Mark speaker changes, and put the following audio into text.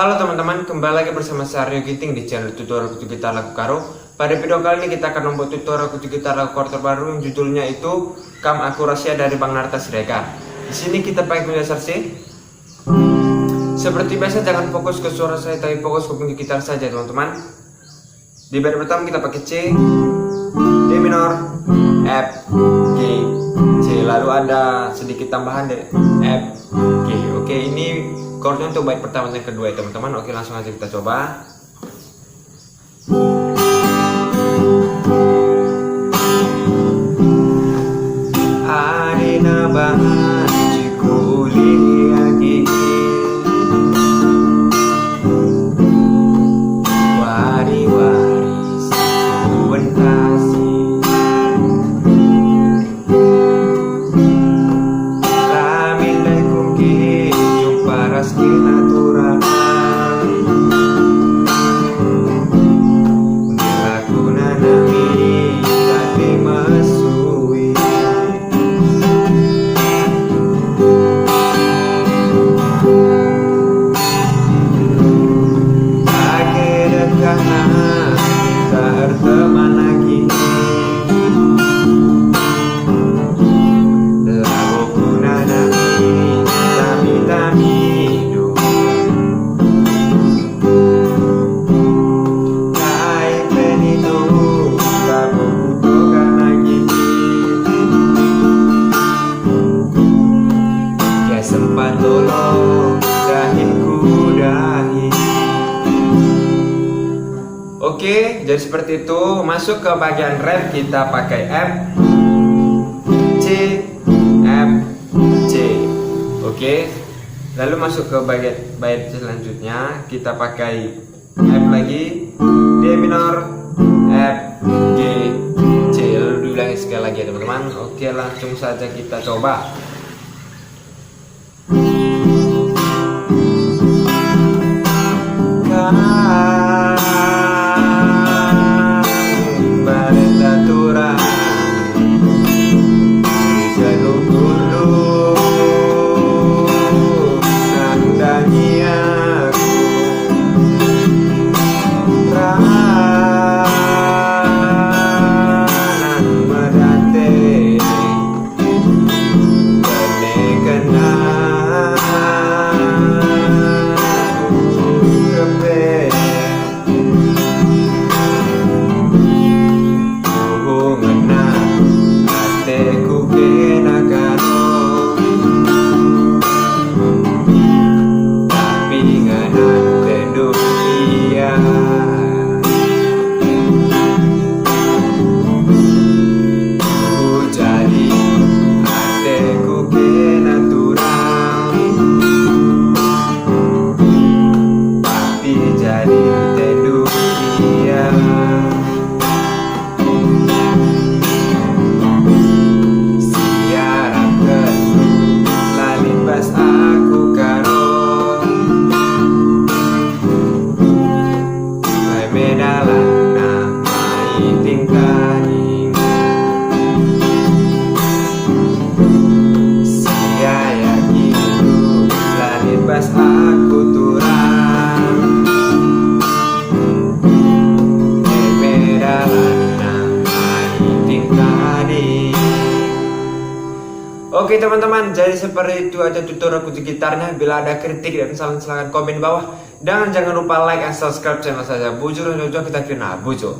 Speaker 1: Halo teman-teman, kembali lagi bersama saya Rio Giting di channel tutorial kunci gitar lagu karo. Pada video kali ini kita akan membuat tutorial kunci gitar lagu karo terbaru yang judulnya itu Kam Aku Rahasia dari Bang Narta Siregar. Di sini kita pakai kunci dasar C. Seperti biasa jangan fokus ke suara saya, tapi fokus ke kunci gitar saja teman-teman. Di baris pertama kita pakai C, D minor, F, G, C. Lalu ada sedikit tambahan dari F, G. Oke, ini chordnya untuk bait pertama dan kedua ya teman-teman. Oke, langsung aja kita coba. Arena bahan kuliah gigi wari-wari suwen kasih lamin dan kumki jumpa raski natural lagu nanami tapi masui karena tak berteman lagi lalu guna nami tapi hidup kaitan itu tak butuhkan lagi ya sempat tolong dahinku dahi. Oke, jadi seperti itu. Masuk ke bagian rem, kita pakai F, C, F, C. Oke. Lalu masuk ke bagian bait selanjutnya, kita pakai F lagi, D minor, F, G, C. Lalu diulangi sekali lagi ya teman-teman. Oke, langsung saja kita coba. Oke teman-teman, jadi seperti itu aja tutorial kunci gitarnya. Bila ada kritik dan saran silahkan komen di bawah. Dan jangan lupa like dan subscribe channel saya. Bujur dan jujur kita kena bujur.